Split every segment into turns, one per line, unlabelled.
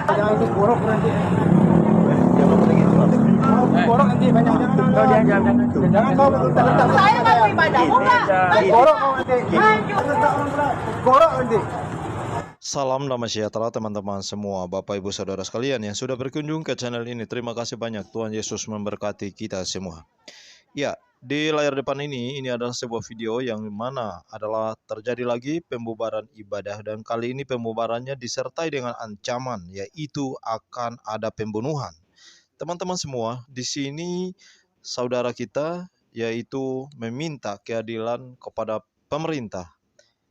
Jangan ikut borok nanti. Jangan begitu. Borok nanti banyak. Jangan kau letak.
Saya mau ibadah, mau nggak?
Borok kau nanti. Borok nanti.
Salam damai sejahtera teman-teman semua, Bapak Ibu Saudara sekalian yang sudah berkunjung ke channel ini. Terima kasih banyak, Tuhan Yesus memberkati kita semua. Ya, di layar depan ini adalah sebuah video yang mana adalah terjadi lagi pembubaran ibadah. Dan kali ini pembubarannya disertai dengan ancaman, yaitu akan ada pembunuhan. Teman-teman semua, di sini saudara kita yaitu meminta keadilan kepada pemerintah,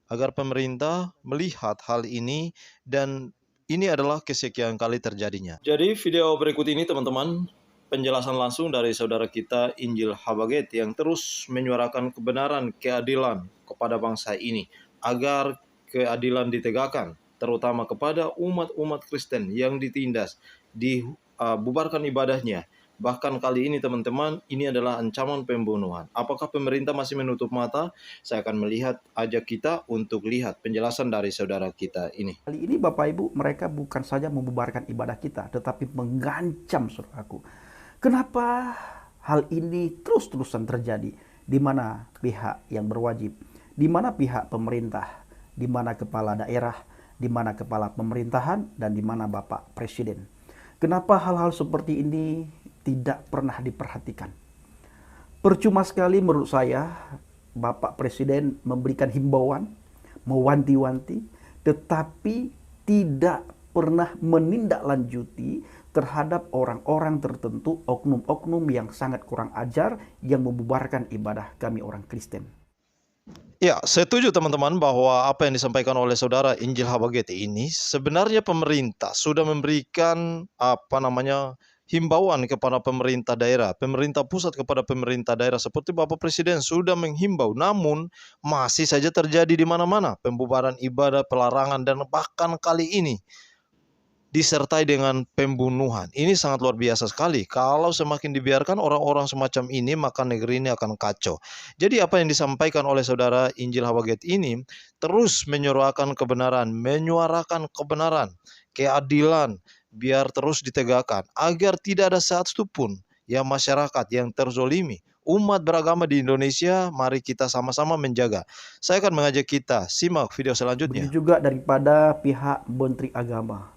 agar pemerintah melihat hal ini, dan ini adalah kesekian kali terjadinya. Jadi video berikut ini teman-teman, penjelasan langsung dari saudara kita Injil Habaget yang terus menyuarakan kebenaran keadilan kepada bangsa ini, agar keadilan ditegakkan, terutama kepada umat-umat Kristen yang ditindas, dibubarkan ibadahnya. Bahkan kali ini teman-teman, ini adalah ancaman pembunuhan. Apakah pemerintah masih menutup mata? Saya akan ajak kita untuk lihat penjelasan dari saudara kita ini.
Kali ini Bapak Ibu, mereka bukan saja membubarkan ibadah kita, tetapi mengancam saudaraku. Kenapa hal ini terus-terusan terjadi? Di mana pihak yang berwajib? Di mana pihak pemerintah? Di mana kepala daerah? Di mana kepala pemerintahan? Dan di mana Bapak Presiden? Kenapa hal-hal seperti ini tidak pernah diperhatikan? Percuma sekali menurut saya Bapak Presiden memberikan himbauan, mewanti-wanti, tetapi tidak pernah menindaklanjuti terhadap orang-orang tertentu, oknum-oknum yang sangat kurang ajar yang membubarkan ibadah kami orang Kristen.
Ya, setuju teman-teman bahwa apa yang disampaikan oleh saudara Injil Habaget ini sebenarnya pemerintah sudah memberikan himbauan kepada pemerintah daerah, pemerintah pusat kepada pemerintah daerah, seperti Bapak Presiden sudah menghimbau, namun masih saja terjadi di mana-mana pembubaran ibadah, pelarangan, dan bahkan kali ini disertai dengan pembunuhan. Ini sangat luar biasa sekali. Kalau semakin dibiarkan orang-orang semacam ini, maka negeri ini akan kacau. Jadi apa yang disampaikan oleh saudara Injil Habaget ini terus menyuarakan kebenaran, keadilan, biar terus ditegakkan, agar tidak ada satu pun yang masyarakat yang terzolimi. Umat beragama di Indonesia, mari kita sama-sama menjaga. Saya akan mengajak kita simak video selanjutnya.
Begitu juga daripada pihak Menteri Agama.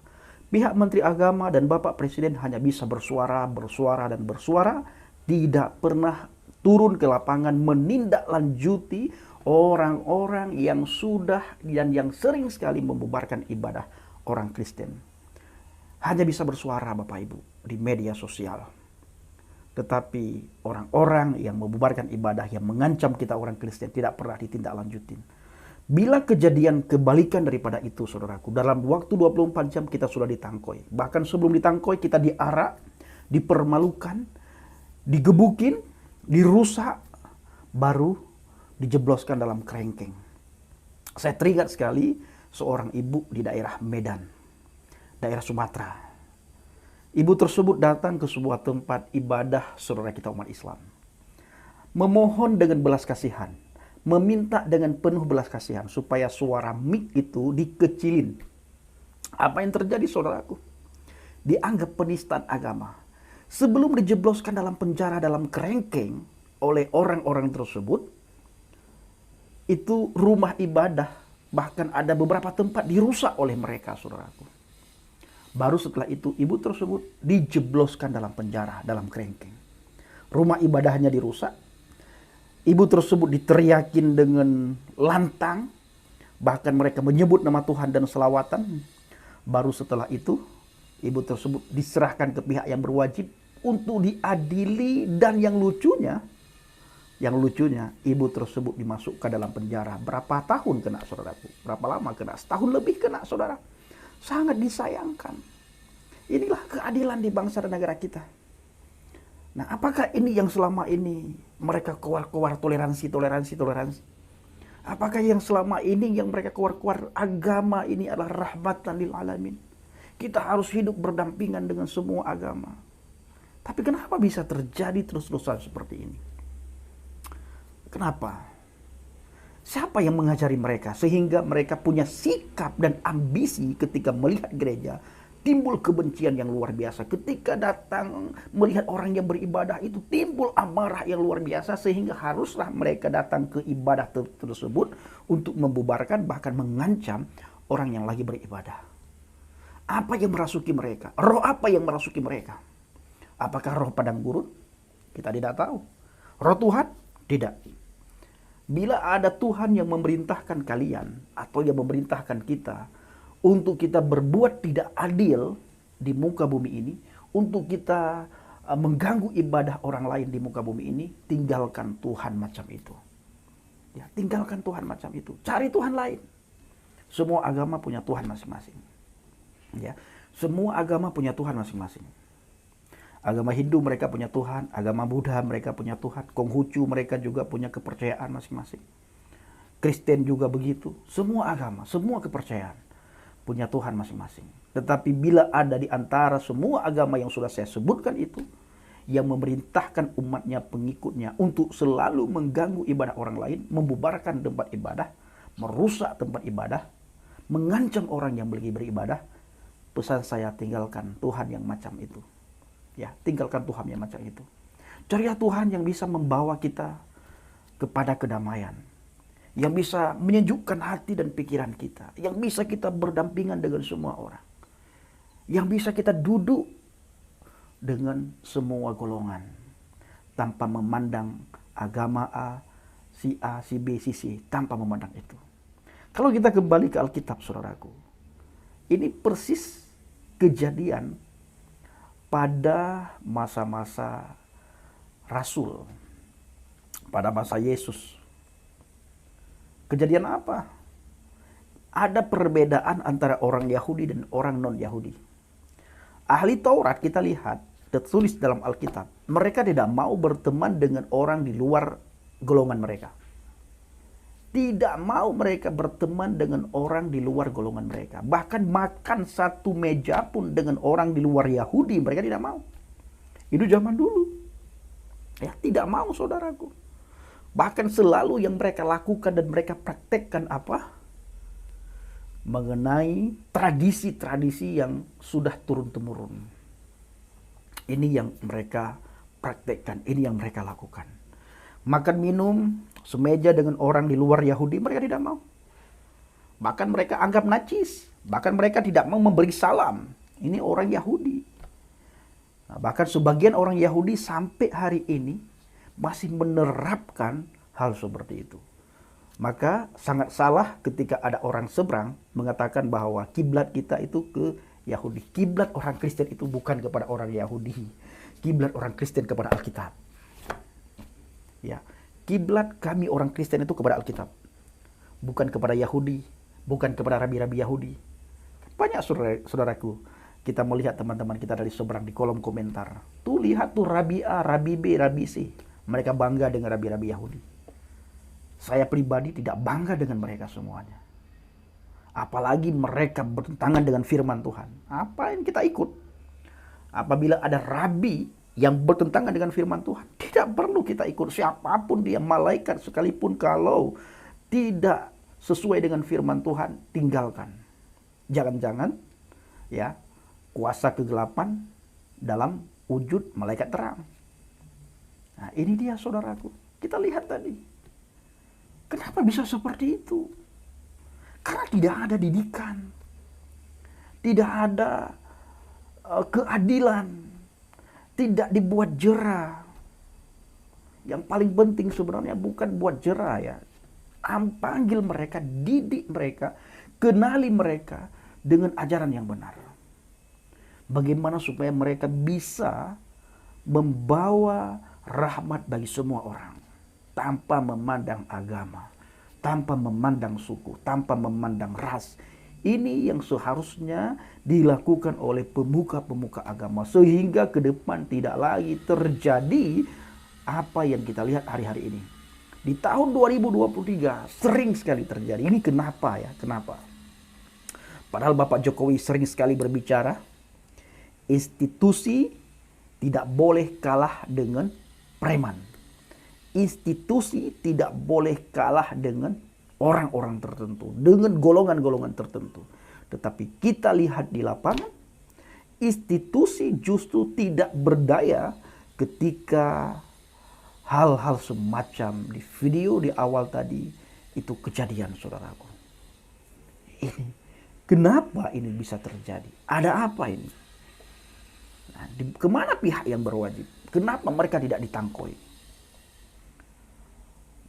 Pihak Menteri Agama dan Bapak Presiden hanya bisa bersuara, tidak pernah turun ke lapangan menindaklanjuti orang-orang yang sudah dan yang sering sekali membubarkan ibadah orang Kristen. Hanya bisa bersuara Bapak Ibu di media sosial. Tetapi orang-orang yang membubarkan ibadah, yang mengancam kita orang Kristen, tidak pernah ditindaklanjutin. Bila kejadian kebalikan daripada itu, saudaraku, dalam waktu 24 jam kita sudah ditangkoi. Bahkan sebelum ditangkoi kita diarak, dipermalukan, digebukin, dirusak, baru dijebloskan dalam kerengkeng. Saya teringat sekali seorang ibu di daerah Medan, daerah Sumatera. Ibu tersebut datang ke sebuah tempat ibadah saudara kita umat Islam, memohon dengan belas kasihan, meminta dengan penuh belas kasihan supaya suara mik itu dikecilin. Apa yang terjadi saudaraku? Dianggap penistaan agama. Sebelum dijebloskan dalam penjara, dalam kerengkeng oleh orang-orang tersebut, itu rumah ibadah, bahkan ada beberapa tempat dirusak oleh mereka saudaraku. Baru setelah itu ibu tersebut dijebloskan dalam penjara, dalam kerengkeng. Rumah ibadahnya dirusak. Ibu tersebut diteriakin dengan lantang, bahkan mereka menyebut nama Tuhan dan selawatan. Baru setelah itu, ibu tersebut diserahkan ke pihak yang berwajib untuk diadili, dan yang lucunya, ibu tersebut dimasukkan dalam penjara. Berapa tahun kena saudaraku? Berapa lama kena? Setahun lebih kena saudara. Sangat disayangkan. Inilah keadilan di bangsa dan negara kita. Nah, apakah ini yang selama ini mereka keluar-keluar toleransi? Apakah yang selama ini yang mereka keluar-keluar agama ini adalah rahmatan lil alamin? Kita harus hidup berdampingan dengan semua agama. Tapi kenapa bisa terjadi terus-terusan seperti ini? Kenapa? Siapa yang mengajari mereka sehingga mereka punya sikap dan ambisi ketika melihat gereja timbul kebencian yang luar biasa. Ketika datang melihat orang yang beribadah itu timbul amarah yang luar biasa, sehingga haruslah mereka datang ke ibadah tersebut untuk membubarkan bahkan mengancam orang yang lagi beribadah. Apa yang merasuki mereka? Roh apa yang merasuki mereka? Apakah roh padang gurun? Kita tidak tahu. Roh Tuhan? Tidak. Bila ada Tuhan yang memerintahkan kalian atau yang memerintahkan kita untuk kita berbuat tidak adil di muka bumi ini, untuk kita mengganggu ibadah orang lain di muka bumi ini, tinggalkan Tuhan macam itu. Ya, tinggalkan Tuhan macam itu. Cari Tuhan lain. Semua agama punya Tuhan masing-masing. Ya, semua agama punya Tuhan masing-masing. Agama Hindu mereka punya Tuhan, agama Buddha mereka punya Tuhan, Konghucu mereka juga punya kepercayaan masing-masing. Kristen juga begitu. Semua agama, semua kepercayaan punya Tuhan masing-masing. Tetapi bila ada di antara semua agama yang sudah saya sebutkan itu, yang memerintahkan umatnya, pengikutnya untuk selalu mengganggu ibadah orang lain, membubarkan tempat ibadah, merusak tempat ibadah, mengancam orang yang lagi beribadah, pesan saya, tinggalkan Tuhan yang macam itu. Ya, tinggalkan Tuhan yang macam itu. Carilah Tuhan yang bisa membawa kita kepada kedamaian, yang bisa menyejukkan hati dan pikiran kita, yang bisa kita berdampingan dengan semua orang, yang bisa kita duduk dengan semua golongan tanpa memandang agama A, si B, si C, tanpa memandang itu. Kalau kita kembali ke Alkitab, saudaraku, ini persis kejadian pada masa-masa Rasul, pada masa Yesus. Kejadian apa? Ada perbedaan antara orang Yahudi dan orang non-Yahudi. Ahli Taurat kita lihat, tertulis dalam Alkitab, mereka tidak mau berteman dengan orang di luar golongan mereka. Tidak mau mereka berteman dengan orang di luar golongan mereka. Bahkan makan satu meja pun dengan orang di luar Yahudi, mereka tidak mau. Itu zaman dulu. Ya, tidak mau, saudaraku. Bahkan selalu yang mereka lakukan dan mereka praktekkan apa? Mengenai tradisi-tradisi yang sudah turun-temurun. Ini yang mereka praktekkan, ini yang mereka lakukan. Makan minum semeja dengan orang di luar Yahudi, mereka tidak mau. Bahkan mereka anggap najis. Bahkan mereka tidak mau memberi salam. Ini orang Yahudi. Nah, bahkan sebagian orang Yahudi sampai hari ini masih menerapkan hal seperti itu. Maka sangat salah ketika ada orang seberang mengatakan bahwa kiblat kita itu ke Yahudi. Kiblat orang Kristen itu bukan kepada orang Yahudi. Kiblat orang Kristen kepada Alkitab. Ya, kiblat kami orang Kristen itu kepada Alkitab. Bukan kepada Yahudi, bukan kepada rabi-rabi Yahudi. Banyak saudaraku, kita melihat teman-teman kita dari seberang di kolom komentar. Tuh lihat tuh Rabi A, Rabi B, Rabi C. Mereka bangga dengan rabi-rabi Yahudi. Saya pribadi tidak bangga dengan mereka semuanya. Apalagi mereka bertentangan dengan firman Tuhan. Apa yang kita ikut? Apabila ada rabi yang bertentangan dengan firman Tuhan, tidak perlu kita ikut siapapun dia, malaikat sekalipun, kalau tidak sesuai dengan firman Tuhan, tinggalkan. Jangan-jangan ya kuasa kegelapan dalam wujud malaikat terang. Nah, ini dia saudaraku. Kita lihat tadi. Kenapa bisa seperti itu? Karena tidak ada didikan. Tidak ada keadilan. Tidak dibuat jera. Yang paling penting sebenarnya bukan buat jera ya. Panggil mereka, didik mereka, kenali mereka dengan ajaran yang benar. Bagaimana supaya mereka bisa membawa rahmat bagi semua orang, tanpa memandang agama, tanpa memandang suku, tanpa memandang ras. Ini yang seharusnya dilakukan oleh pemuka-pemuka agama, sehingga ke depan tidak lagi terjadi apa yang kita lihat hari-hari ini. Di tahun 2023 sering sekali terjadi. Ini kenapa ya? Kenapa? Padahal Bapak Jokowi sering sekali berbicara, institusi tidak boleh kalah dengan preman. Institusi tidak boleh kalah dengan orang-orang tertentu, dengan golongan-golongan tertentu. Tetapi kita lihat di lapangan, institusi justru tidak berdaya ketika hal-hal semacam di video di awal tadi itu kejadian, saudaraku. Kenapa ini bisa terjadi? Ada apa ini? Nah, kemana pihak yang berwajib? Kenapa mereka tidak ditangkoi?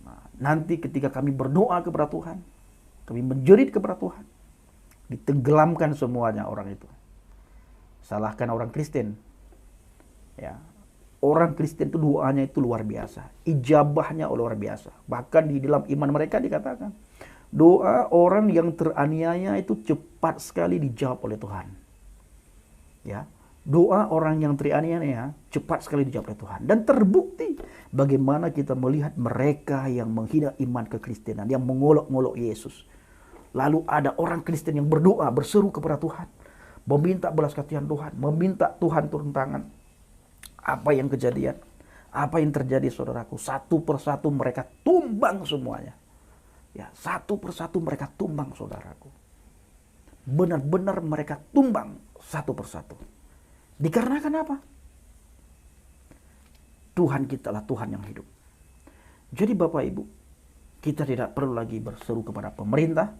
Nah, nanti ketika kami berdoa kepada Tuhan, kami menjerit kepada Tuhan, ditenggelamkan semuanya orang itu. Salahkan orang Kristen. Ya, orang Kristen itu doanya itu luar biasa, ijabahnya luar biasa. Bahkan di dalam iman mereka dikatakan, doa orang yang teraniaya itu cepat sekali dijawab oleh Tuhan. Ya, doa orang yang teraniaya cepat sekali dijawab oleh Tuhan. Dan terbukti bagaimana kita melihat mereka yang menghina iman kekristenan, yang mengolok-ngolok Yesus. Lalu ada orang Kristen yang berdoa, berseru kepada Tuhan, meminta belas kasihan Tuhan, meminta Tuhan turun tangan. Apa yang kejadian? Apa yang terjadi, saudaraku? Satu persatu mereka tumbang semuanya. Ya, satu persatu mereka tumbang, saudaraku. Benar-benar mereka tumbang satu persatu. Dikarenakan apa? Tuhan kita lah Tuhan yang hidup. Jadi Bapak Ibu, kita tidak perlu lagi berseru kepada pemerintah,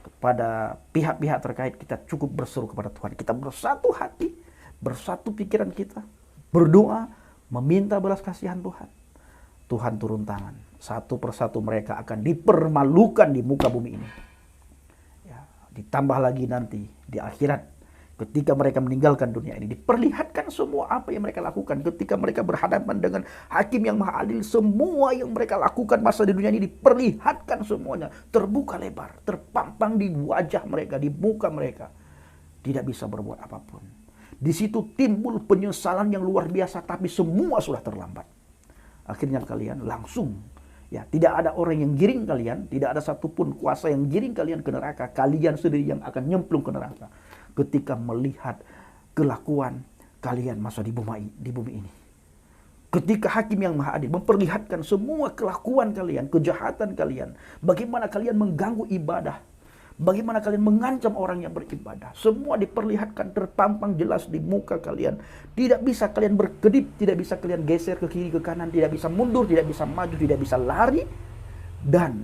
kepada pihak-pihak terkait. Kita cukup berseru kepada Tuhan. Kita bersatu hati, bersatu pikiran kita, berdoa, meminta belas kasihan Tuhan. Tuhan turun tangan. Satu persatu mereka akan dipermalukan di muka bumi ini. Ya, ditambah lagi nanti di akhirat, ketika mereka meninggalkan dunia ini, diperlihatkan semua apa yang mereka lakukan. Ketika mereka berhadapan dengan hakim yang maha adil, semua yang mereka lakukan masa di dunia ini diperlihatkan semuanya. Terbuka lebar, terpampang di wajah mereka, di muka mereka. Tidak bisa berbuat apapun. Di situ timbul penyesalan yang luar biasa, tapi semua sudah terlambat. Akhirnya kalian langsung, ya, tidak ada orang yang giring kalian, tidak ada satupun kuasa yang giring kalian ke neraka. Kalian sendiri yang akan nyemplung ke neraka ketika melihat kelakuan kalian masa di bumi ini. Ketika hakim yang maha adil memperlihatkan semua kelakuan kalian, kejahatan kalian, bagaimana kalian mengganggu ibadah, bagaimana kalian mengancam orang yang beribadah, semua diperlihatkan terpampang jelas di muka kalian. Tidak bisa kalian berkedip, tidak bisa kalian geser ke kiri ke kanan, tidak bisa mundur, tidak bisa maju, tidak bisa lari. Dan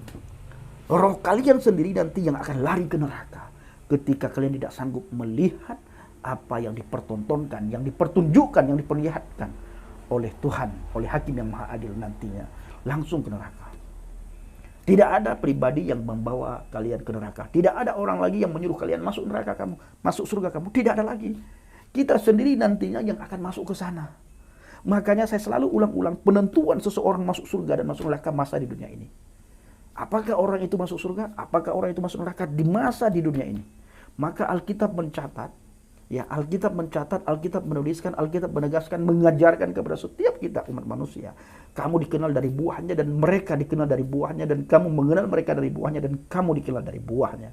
roh kalian sendiri nanti yang akan lari ke neraka ketika kalian tidak sanggup melihat apa yang dipertontonkan, yang dipertunjukkan, yang diperlihatkan oleh Tuhan, oleh hakim yang maha adil nantinya, langsung ke neraka. Tidak ada pribadi yang membawa kalian ke neraka. Tidak ada orang lagi yang menyuruh kalian masuk neraka kamu, masuk surga kamu. Tidak ada lagi. Kita sendiri nantinya yang akan masuk ke sana. Makanya saya selalu ulang-ulang penentuan seseorang masuk surga dan masuk neraka masa di dunia ini. Apakah orang itu masuk surga? Apakah orang itu masuk neraka di masa di dunia ini? Maka Alkitab mencatat, ya, Alkitab mencatat, Alkitab menuliskan, Alkitab menegaskan, mengajarkan kepada setiap kita umat manusia. Kamu dikenal dari buahnya dan mereka dikenal dari buahnya, dan kamu mengenal mereka dari buahnya dan kamu dikenal dari buahnya.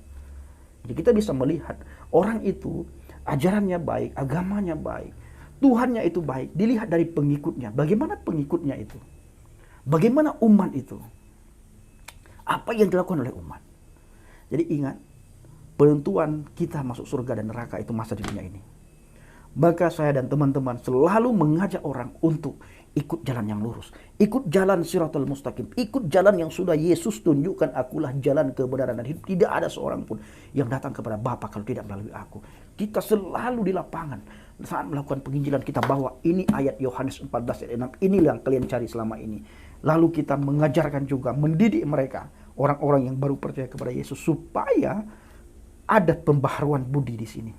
Jadi kita bisa melihat orang itu ajarannya baik, agamanya baik, Tuhannya itu baik, dilihat dari pengikutnya. Bagaimana pengikutnya itu? Bagaimana umat itu? Apa yang dilakukan oleh umat? Jadi ingat, penentuan kita masuk surga dan neraka itu masa di dunia ini. Maka saya dan teman-teman selalu mengajak orang untuk ikut jalan yang lurus, ikut jalan Shiratal Mustaqim, ikut jalan yang sudah Yesus tunjukkan, akulah jalan kebenaran dan hidup. Tidak ada seorang pun yang datang kepada Bapa kalau tidak melalui aku. Kita selalu di lapangan saat melakukan penginjilan, kita bawa ini ayat Yohanes 14 ayat 6, inilah yang kalian cari selama ini. Lalu kita mengajarkan juga, mendidik mereka, orang-orang yang baru percaya kepada Yesus, supaya ada pembaharuan budi di sini.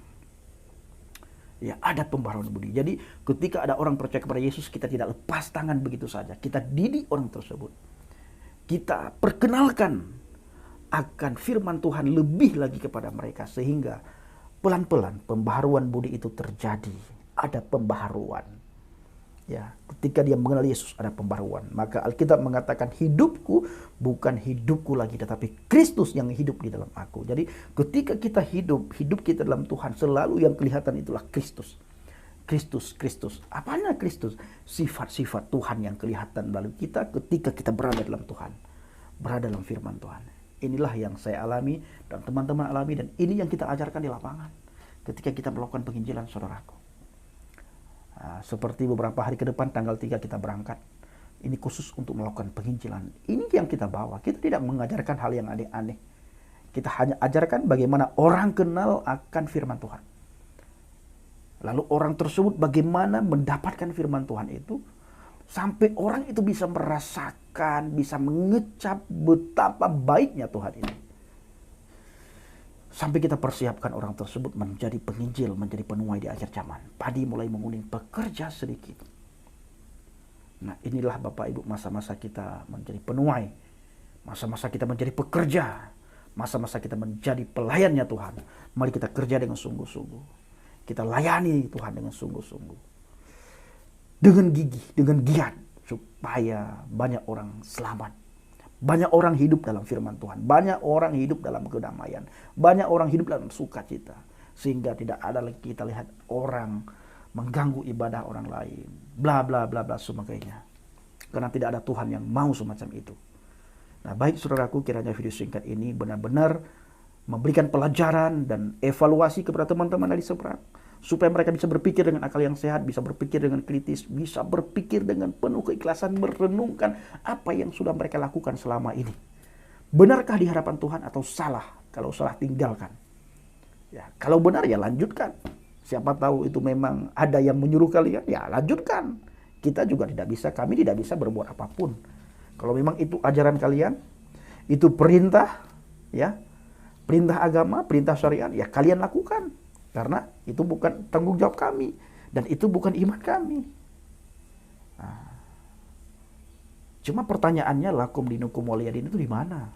Ya, ada pembaharuan budi. Jadi ketika ada orang percaya kepada Yesus, kita tidak lepas tangan begitu saja. Kita didik orang tersebut. Kita perkenalkan akan firman Tuhan lebih lagi kepada mereka, sehingga pelan-pelan pembaharuan budi itu terjadi. Ada pembaharuan. Ya, ketika dia mengenal Yesus ada pembaharuan. Maka Alkitab mengatakan, hidupku bukan hidupku lagi, tetapi Kristus yang hidup di dalam aku. Jadi ketika kita hidup kita dalam Tuhan, selalu yang kelihatan itulah Kristus. Kristus. Apanya Kristus? Sifat-sifat Tuhan yang kelihatan melalui kita ketika kita berada dalam Tuhan, berada dalam firman Tuhan. Inilah yang saya alami dan teman-teman alami, dan ini yang kita ajarkan di lapangan. ketika kita melakukan penginjilan, saudaraku. Seperti beberapa hari ke depan, tanggal 3 kita berangkat. Ini khusus untuk melakukan penginjilan. Ini yang kita bawa. Kita tidak mengajarkan hal yang aneh-aneh. Kita hanya ajarkan bagaimana orang kenal akan firman Tuhan. Lalu orang tersebut bagaimana mendapatkan firman Tuhan itu, sampai orang itu bisa merasakan, bisa mengecap betapa baiknya Tuhan ini. Sampai kita persiapkan orang tersebut menjadi penginjil, menjadi penuai di akhir zaman. Padi mulai menguning, pekerja sedikit. Nah, inilah Bapak Ibu masa-masa kita menjadi penuai. Masa-masa kita menjadi pekerja. Masa-masa kita menjadi pelayannya Tuhan. Mari kita kerja dengan sungguh-sungguh. Kita layani Tuhan dengan sungguh-sungguh. Dengan gigih, dengan giat. Supaya banyak orang selamat. Banyak orang hidup dalam firman Tuhan. Banyak orang hidup dalam kedamaian. Banyak orang hidup dalam sukacita. Sehingga tidak ada lagi kita lihat orang mengganggu ibadah orang lain. Bla bla bla bla sebagainya. Karena tidak ada Tuhan yang mau semacam itu. Nah, baik saudaraku, kiranya video singkat ini benar-benar memberikan pelajaran dan evaluasi kepada teman-teman dari seberang. Supaya mereka bisa berpikir dengan akal yang sehat, bisa berpikir dengan kritis, bisa berpikir dengan penuh keikhlasan, merenungkan apa yang sudah mereka lakukan selama ini. Benarkah di hadapan Tuhan atau salah? Kalau salah, tinggalkan. Ya, kalau benar, ya lanjutkan. Siapa tahu itu memang ada yang menyuruh kalian, ya lanjutkan. Kita juga kami tidak bisa berbuat apapun. Kalau memang itu ajaran kalian, itu perintah, ya, perintah agama, perintah syariat, ya kalian lakukan. Karena itu bukan tanggung jawab kami. Dan itu bukan iman kami. Nah, cuma pertanyaannya, lakum dinukum waliyadin itu di mana?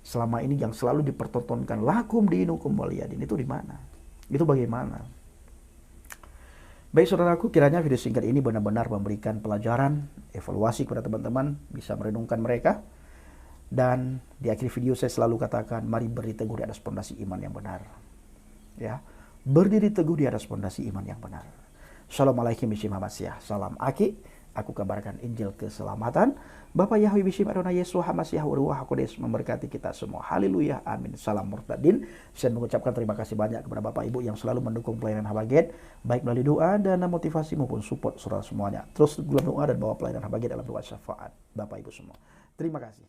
Selama ini yang selalu dipertontonkan, lakum dinukum waliyadin itu di mana? Itu bagaimana? Baik saudaraku, kiranya video singkat ini benar-benar memberikan pelajaran, evaluasi kepada teman-teman, bisa merenungkan mereka. Dan di akhir video saya selalu katakan, mari berdiri teguh di atas pondasi iman yang benar. Ya, berdiri teguh di atas pondasi iman yang benar. Assalamualaikum warahmatullahi wabarakatuh. Salam Aki, aku kabarkan Injil keselamatan. Bapak Yahweh Bishim Adonai Yesus Hamasiah Ruach Kodes memberkati kita semua. Haleluya, amin. Salam murtadin. Saya mengucapkan terima kasih banyak kepada Bapak Ibu yang selalu mendukung pelayanan Habaget, baik melalui doa, dana motivasi maupun support saudara semuanya. Terus dalam doa dan bawa pelayanan Habaget dalam doa syafaat Bapak Ibu semua. Terima kasih.